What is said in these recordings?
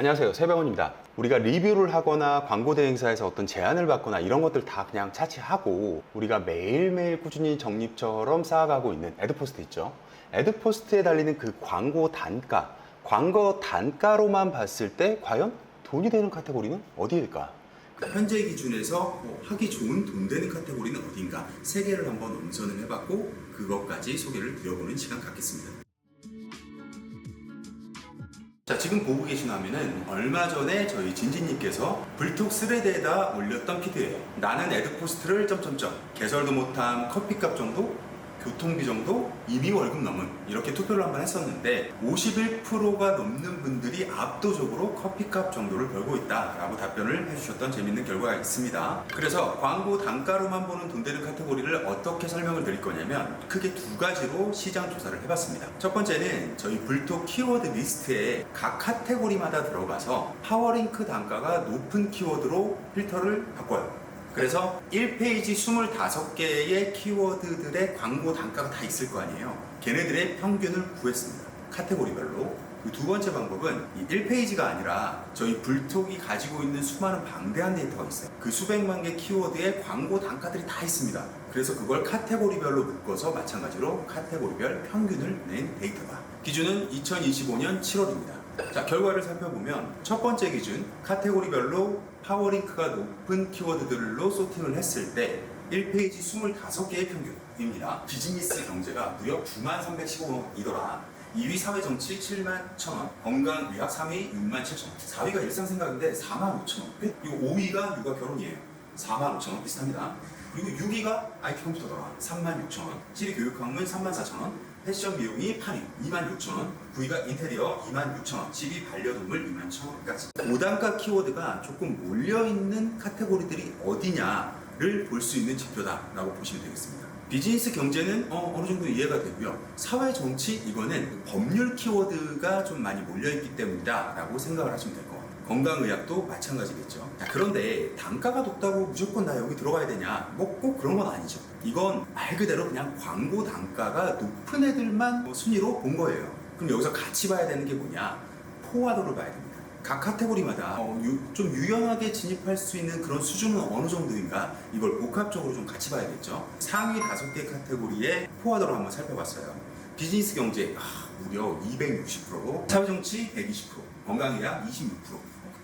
안녕하세요, 세병원입니다. 우리가 리뷰를 하거나 광고 대행사에서 어떤 제안을 받거나 이런 것들 다 그냥 차치하고 우리가 매일매일 꾸준히 적립처럼 쌓아가고 있는 애드포스트 있죠. 애드포스트에 달리는 그 광고 단가로만 봤을 때 과연 돈이 되는 카테고리는 어디일까? 현재 기준에서 하기 좋은 돈 되는 카테고리는 어딘가 3개를 한번 엄선을 해봤고 그것까지 소개를 드려보는 시간 갖겠습니다. 자, 지금 보고 계신 화면은 얼마 전에 저희 진진님께서 불톡 스레드에다 올렸던 피드예요. 나는 애드포스트를 개설도 못한 커피값 정도, 교통비 정도, 이미 월급 넘은 이렇게 투표를 한번 했었는데 51%가 넘는 분들이 압도적으로 커피값 정도를 벌고 있다라고 답변을 해주셨던 재밌는 결과가 있습니다. 그래서 광고 단가로만 보는 돈 되는 카테고리를 어떻게 설명을 드릴 거냐면 크게 2가지로 시장 조사를 해봤습니다. 첫 번째는 저희 불톡 키워드 리스트에 각 카테고리마다 들어가서 파워링크 단가가 높은 키워드로 필터를 바꿔요. 그래서 1페이지 25개의 키워드들의 광고 단가가 다 있을 거 아니에요. 걔네들의 평균을 구했습니다. 카테고리별로. 그 두 번째 방법은 이 1페이지가 아니라 저희 불톡이 가지고 있는 수많은 방대한 데이터가 있어요. 그 수백만 개 키워드의 광고 단가들이 다 있습니다. 그래서 그걸 카테고리별로 묶어서 마찬가지로 카테고리별 평균을 낸 데이터다. 기준은 2025년 7월입니다. 자, 결과를 살펴보면 첫 번째 기준 카테고리별로 파워링크가 높은 키워드들로 소팅을 했을 때 1페이지 25개의 평균입니다. 비즈니스 경제가 무려 93,315원이더라. 2위 사회정치 71,000원, 건강의학 3위 67,000원, 4위가 일상생각인데 45,000원, 그리고 5위가 육아결혼이에요. 45,000원 비슷합니다. 그리고 6위가 IT컴퓨터더라. 36,000원, 7위 교육학문 34,000원, 패션 미용이 8위 26,000원, 9위가 인테리어 26,000원, 10위 반려동물 21,000원까지. 고단가 키워드가 조금 몰려있는 카테고리들이 어디냐를 볼 수 있는 지표다라고 보시면 되겠습니다. 비즈니스 경제는 어느 정도 이해가 되고요. 사회 정치 이거는 법률 키워드가 좀 많이 몰려있기 때문이다 라고 생각을 하시면 될 것 같아요. 건강의학도 마찬가지겠죠. 자, 그런데 단가가 높다고 무조건 나 여기 들어가야 되냐? 뭐 꼭 그런 건 아니죠. 이건 말 그대로 그냥 광고 단가가 높은 애들만 순위로 본 거예요. 그럼 여기서 같이 봐야 되는 게 뭐냐? 포화도를 봐야 됩니다. 각 카테고리마다 좀 유연하게 진입할 수 있는 그런 수준은 어느 정도인가, 이걸 복합적으로 좀 같이 봐야겠죠. 상위 5개 카테고리의 포화도를 한번 살펴봤어요. 비즈니스 경제 무려 260%, 사회정치 120%, 건강의학 26%,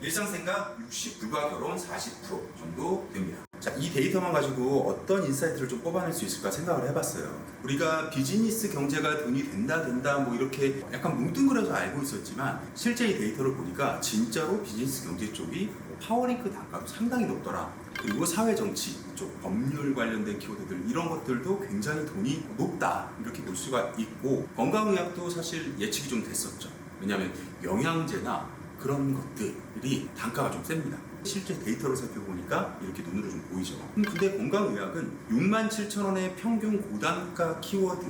일상생각 60%, 육아결혼 40% 정도 됩니다. 자, 이 데이터만 가지고 어떤 인사이트를 좀 뽑아낼 수 있을까 생각을 해봤어요. 우리가 비즈니스 경제가 돈이 된다 뭐 이렇게 약간 뭉뚱그려서 알고 있었지만 실제 이 데이터를 보니까 진짜로 비즈니스 경제 쪽이 파워링크 단가도 상당히 높더라. 그리고 사회정치 쪽 법률 관련된 키워드들 이런 것들도 굉장히 돈이 높다 이렇게 볼 수가 있고, 건강의학도 사실 예측이 좀 됐었죠. 왜냐하면 영양제나 그런 것들이 단가가 좀 셉니다. 실제 데이터를 살펴보니까 이렇게 눈으로 좀 보이죠. 근데 건강의학은 67,000원의 평균 고단가 키워드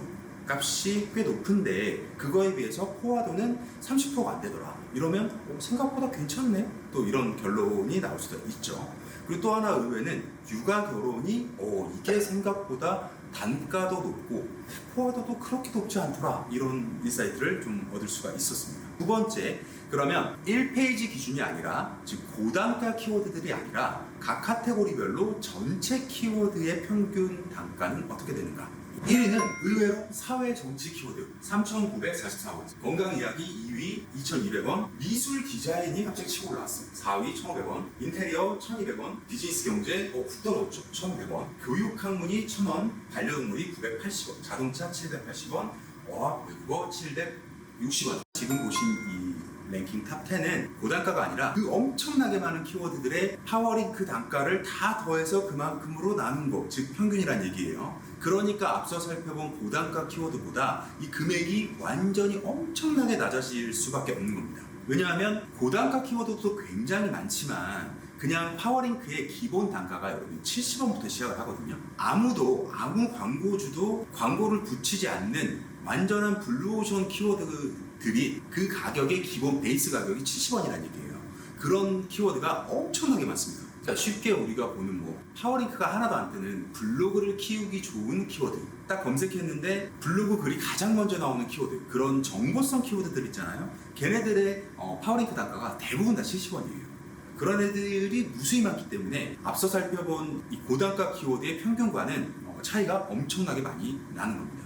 값이 꽤 높은데 그거에 비해서 포화도는 30%가 안 되더라. 이러면 생각보다 괜찮네? 또 이런 결론이 나올 수도 있죠. 그리고 또 하나 의외는 육아결혼이 이게 생각보다 단가도 높고 포화도도 그렇게 높지 않더라, 이런 인사이트를 좀 얻을 수가 있었습니다. 두 번째, 그러면 1페이지 기준이 아니라 즉 고단가 키워드들이 아니라 각 카테고리별로 전체 키워드의 평균 단가는 어떻게 되는가? 1위는 의외로 사회정치 키워드 3,944원, 건강이야기 2위 2,200원, 미술 디자인이 갑자기 치고 올라왔습니다. 4위 1,500원, 인테리어 1,200원, 비즈니스 경제 훅 떨어졌죠. 1,500원, 교육학문이 1,000원, 반려동물이 980원, 자동차 780원, 어학 외국어 760원. 지금 보신 이 랭킹 탑 10은 고단가가 아니라 그 엄청나게 많은 키워드들의 파워링크 단가를 다 더해서 그만큼으로 나눈 거, 즉 평균이란 얘기예요. 그러니까 앞서 살펴본 고단가 키워드보다 이 금액이 완전히 엄청나게 낮아질 수밖에 없는 겁니다. 왜냐하면 고단가 키워드도 굉장히 많지만 그냥 파워링크의 기본 단가가 여러분 70원부터 시작을 하거든요. 아무 광고주도 광고를 붙이지 않는 완전한 블루오션 키워드들이 그 가격의 기본 베이스 가격이 70원이라는 얘기예요. 그런 키워드가 엄청나게 많습니다. 자, 쉽게 우리가 보는 뭐 파워링크가 하나도 안 뜨는 블로그를 키우기 좋은 키워드, 딱 검색했는데 블로그 글이 가장 먼저 나오는 키워드, 그런 정보성 키워드들 있잖아요. 걔네들의 파워링크 단가가 대부분 다 70원이에요. 그런 애들이 무수히 많기 때문에 앞서 살펴본 이 고단가 키워드의 평균과는 차이가 엄청나게 많이 나는 겁니다.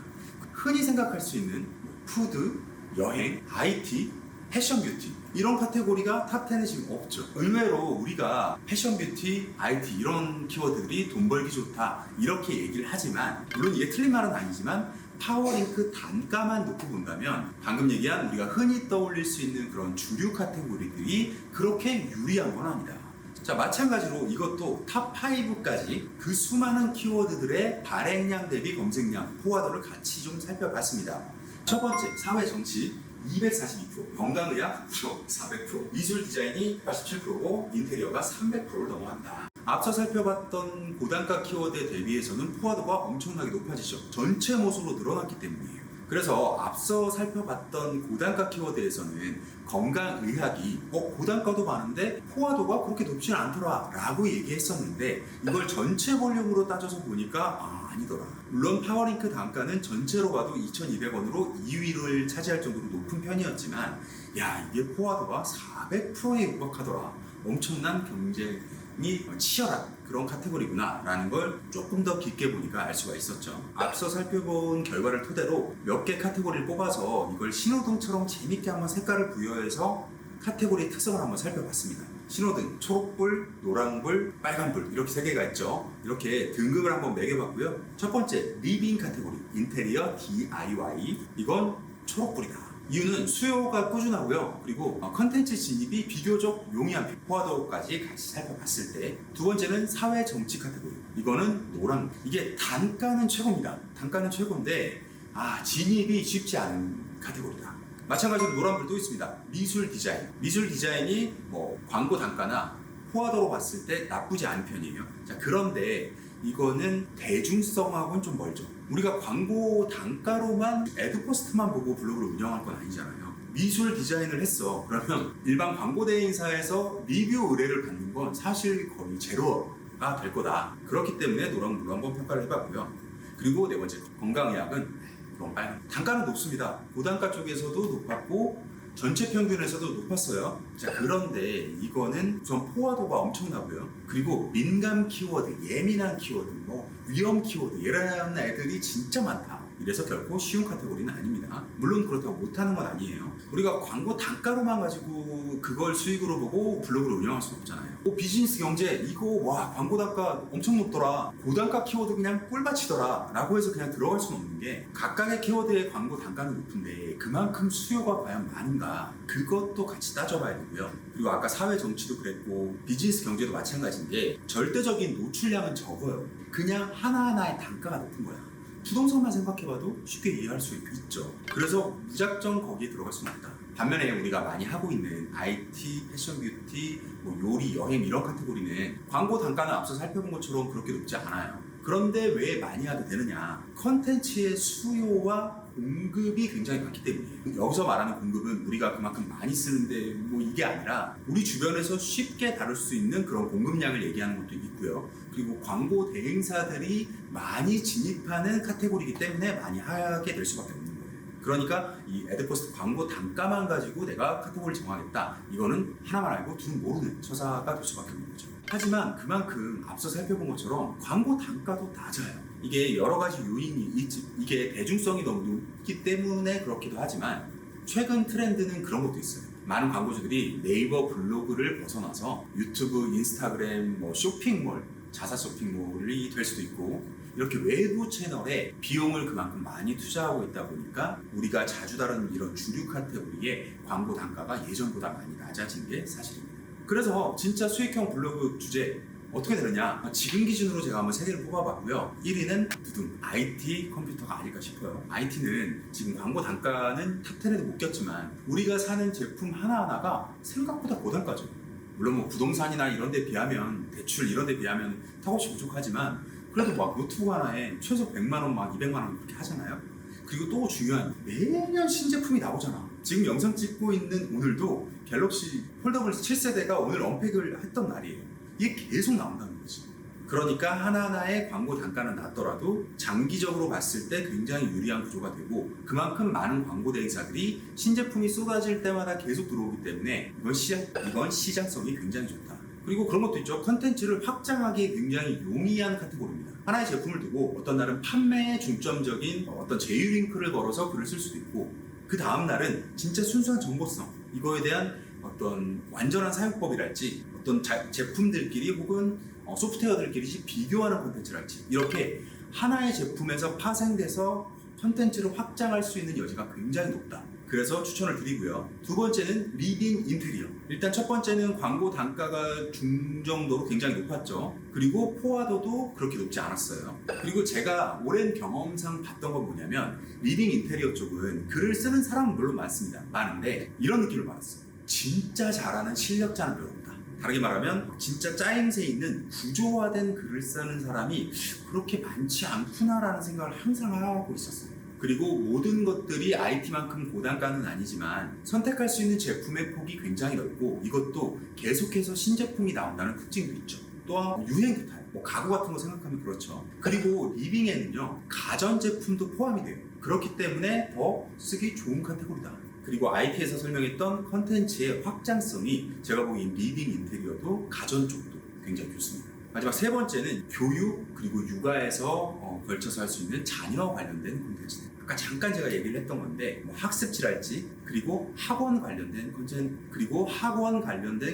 흔히 생각할 수 있는 푸드, 여행, IT, 패션 뷰티 이런 카테고리가 탑10에 지금 없죠. 의외로 우리가 패션 뷰티, IT 이런 키워드들이 돈 벌기 좋다 이렇게 얘기를 하지만, 물론 이게 틀린 말은 아니지만 파워링크 단가만 놓고 본다면 방금 얘기한 우리가 흔히 떠올릴 수 있는 그런 주류 카테고리들이 그렇게 유리한 건 아니다. 자, 마찬가지로 이것도 탑5까지 그 수많은 키워드들의 발행량 대비 검색량, 포화도를 같이 좀 살펴봤습니다. 첫 번째, 사회 정치 242%, 건강의학 400%, 미술 디자인이 87%고 인테리어가 300%를 넘어간다. 앞서 살펴봤던 고단가 키워드에 대비해서는 포화도가 엄청나게 높아지죠. 전체 모습으로 늘어났기 때문이에요. 그래서 앞서 살펴봤던 고단가 키워드에서는 건강의학이 고단가도 많은데 포화도가 그렇게 높지 않더라 라고 얘기했었는데, 이걸 전체 볼륨으로 따져서 보니까 아니더라. 물론 파워링크 단가는 전체로 봐도 2,200원으로 2위를 차지할 정도로 높은 편이었지만, 야, 이게 포화도가 400%에 육박하더라. 엄청난 경쟁이 치열한 그런 카테고리구나 라는 걸 조금 더 깊게 보니까 알 수가 있었죠. 앞서 살펴본 결과를 토대로 몇 개 카테고리를 뽑아서 이걸 신호등처럼 재밌게 한번 색깔을 부여해서 카테고리의 특성을 한번 살펴봤습니다. 신호등, 초록불, 노란불, 빨간불 이렇게 세 개가 있죠. 이렇게 등급을 한번 매겨봤고요. 첫 번째, 리빙 카테고리, 인테리어 DIY. 이건 초록불이다. 이유는 수요가 꾸준하고요. 그리고 컨텐츠 진입이 비교적 용이한 포화도까지 같이 살펴봤을 때. 두 번째는 사회 정치 카테고리. 이거는 노란. 이게 단가는 최고입니다. 단가는 최고인데 진입이 쉽지 않은 카테고리다. 마찬가지로 노란불도 있습니다. 미술 디자인. 미술 디자인이 광고 단가나 포화도로 봤을 때 나쁘지 않은 편이에요. 자, 그런데 이거는 대중성하고는 좀 멀죠. 우리가 광고 단가로만 애드포스트만 보고 블로그를 운영할 건 아니잖아요. 미술 디자인을 했어. 그러면 일반 광고 대행사에서 리뷰 의뢰를 받는 건 사실 거의 제로가 될 거다. 그렇기 때문에 노란불로 한번 평가를 해봤고요. 그리고 네 번째, 건강의학은 이건 빨간. 단가는 높습니다. 고단가 쪽에서도 높았고 전체 평균에서도 높았어요. 자, 그런데 이거는 우선 포화도가 엄청나고요. 그리고 민감 키워드, 예민한 키워드, 위험 키워드 이런 애들이 진짜 많다. 이래서 결코 쉬운 카테고리는 아닙니다. 물론 그렇다고 못하는 건 아니에요. 우리가 광고 단가로만 가지고 그걸 수익으로 보고 블로그를 운영할 수는 없잖아요. 비즈니스 경제 이거 광고 단가 엄청 높더라, 고단가 키워드 그냥 꿀받치더라 라고 해서 그냥 들어갈 수는 없는 게, 각각의 키워드의 광고 단가는 높은데 그만큼 수요가 과연 많은가, 그것도 같이 따져봐야 되고요. 그리고 아까 사회 정치도 그랬고 비즈니스 경제도 마찬가지인 게, 절대적인 노출량은 적어요. 그냥 하나하나의 단가가 높은 거야. 부동산만 생각해봐도 쉽게 이해할 수 있죠. 그래서 무작정 거기에 들어갈 수는 없다. 반면에 우리가 많이 하고 있는 IT, 패션 뷰티, 요리, 여행 이런 카테고리는 광고 단가는 앞서 살펴본 것처럼 그렇게 높지 않아요. 그런데 왜 많이 하게 되느냐? 컨텐츠의 수요와 공급이 굉장히 많기 때문이에요. 여기서 말하는 공급은 우리가 그만큼 많이 쓰는데 이게 아니라 우리 주변에서 쉽게 다룰 수 있는 그런 공급량을 얘기하는 것도 있고요. 그리고 광고 대행사들이 많이 진입하는 카테고리이기 때문에 많이 하게 될 수밖에 없는 거예요. 그러니까 이 애드포스트 광고 단가만 가지고 내가 카테고리를 정하겠다, 이거는 하나만 알고 둘은 모르는 처사가 될 수밖에 없는 거죠. 하지만 그만큼 앞서 살펴본 것처럼 광고 단가도 낮아요. 이게 여러 가지 요인이 있지. 이게 대중성이 너무 높기 때문에 그렇기도 하지만 최근 트렌드는 그런 것도 있어요. 많은 광고주들이 네이버 블로그를 벗어나서 유튜브, 인스타그램, 쇼핑몰, 자사 쇼핑몰이 될 수도 있고, 이렇게 외부 채널에 비용을 그만큼 많이 투자하고 있다 보니까 우리가 자주 다루는 이런 주류 카테고리의 광고 단가가 예전보다 많이 낮아진 게 사실입니다. 그래서 진짜 수익형 블로그 주제 어떻게 되느냐, 지금 기준으로 제가 한번 3개를 뽑아봤고요. 1위는 두둥, IT 컴퓨터가 아닐까 싶어요. IT는 지금 광고 단가는 탑10에도 못 꼈지만 우리가 사는 제품 하나하나가 생각보다 고단가죠. 물론 부동산이나 이런 데 비하면, 대출 이런 데 비하면 턱없이 부족하지만 그래도 노트북 하나에 최소 100만 원, 200만 원 그렇게 하잖아요. 그리고 또 중요한, 매년 신제품이 나오잖아. 지금 영상 찍고 있는 오늘도 갤럭시 폴더블 7세대가 오늘 언팩을 했던 날이에요. 이게 계속 나온다는 거지. 그러니까 하나하나의 광고 단가는 낮더라도 장기적으로 봤을 때 굉장히 유리한 구조가 되고, 그만큼 많은 광고 대행사들이 신제품이 쏟아질 때마다 계속 들어오기 때문에 이건 시장성이 굉장히 좋다. 그리고 그런 것도 있죠. 컨텐츠를 확장하기 굉장히 용이한 카테고리입니다. 하나의 제품을 두고 어떤 날은 판매에 중점적인 어떤 제휴 링크를 걸어서 글을 쓸 수도 있고, 그 다음 날은 진짜 순수한 정보성, 이거에 대한 어떤 완전한 사용법이랄지, 어떤 제품들끼리 혹은 소프트웨어들끼리 비교하는 콘텐츠랄지, 이렇게 하나의 제품에서 파생돼서 콘텐츠를 확장할 수 있는 여지가 굉장히 높다. 그래서 추천을 드리고요. 두 번째는 리빙 인테리어. 일단 첫 번째는 광고 단가가 중정도로 굉장히 높았죠. 그리고 포화도도 그렇게 높지 않았어요. 그리고 제가 오랜 경험상 봤던 건 뭐냐면, 리빙 인테리어 쪽은 글을 쓰는 사람은 물론 많은데 이런 느낌을 받았어요. 진짜 잘하는 실력자는 별로 없다. 다르게 말하면 진짜 짜임새 있는 구조화된 글을 쓰는 사람이 그렇게 많지 않구나라는 생각을 항상 하고 있었어요. 그리고 모든 것들이 IT만큼 고단가는 아니지만 선택할 수 있는 제품의 폭이 굉장히 넓고, 이것도 계속해서 신제품이 나온다는 특징도 있죠. 또한 유행도 타요. 가구 같은 거 생각하면 그렇죠. 그리고 리빙에는요, 가전제품도 포함이 돼요. 그렇기 때문에 더 쓰기 좋은 카테고리다. 그리고 IT에서 설명했던 컨텐츠의 확장성이 제가 보기엔 리빙 인테리어도 가전 쪽도 굉장히 좋습니다. 마지막 세 번째는 교육 그리고 육아에서 걸쳐서 할 수 있는 자녀 관련된 콘텐츠들. 아까 잠깐 제가 얘기를 했던 건데, 학습지랄지, 그리고 학원 관련된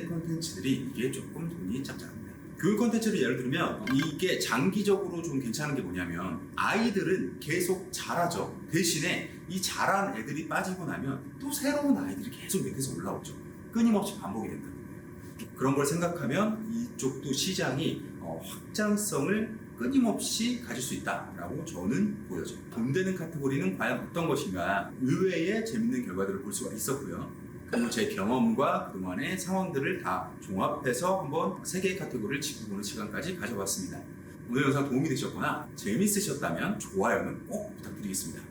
콘텐츠들이 이게 조금 돈이 짭짤합니다. 교육 콘텐츠를 예를 들면 이게 장기적으로 좀 괜찮은 게 뭐냐면, 아이들은 계속 자라죠. 대신에 이 자란 애들이 빠지고 나면 또 새로운 아이들이 계속 밑에서 올라오죠. 끊임없이 반복이 된다는 거예요. 그런 걸 생각하면 이쪽도 시장이 확장성을 끊임없이 가질 수 있다라고 저는 보여져요. 돈 되는 카테고리는 과연 어떤 것인가, 의외의 재밌는 결과들을 볼 수가 있었고요. 그리고 제 경험과 그동안의 상황들을 다 종합해서 한번 3개의 카테고리를 짚어보는 시간까지 가져봤습니다. 오늘 영상 도움이 되셨거나 재밌으셨다면 좋아요는 꼭 부탁드리겠습니다.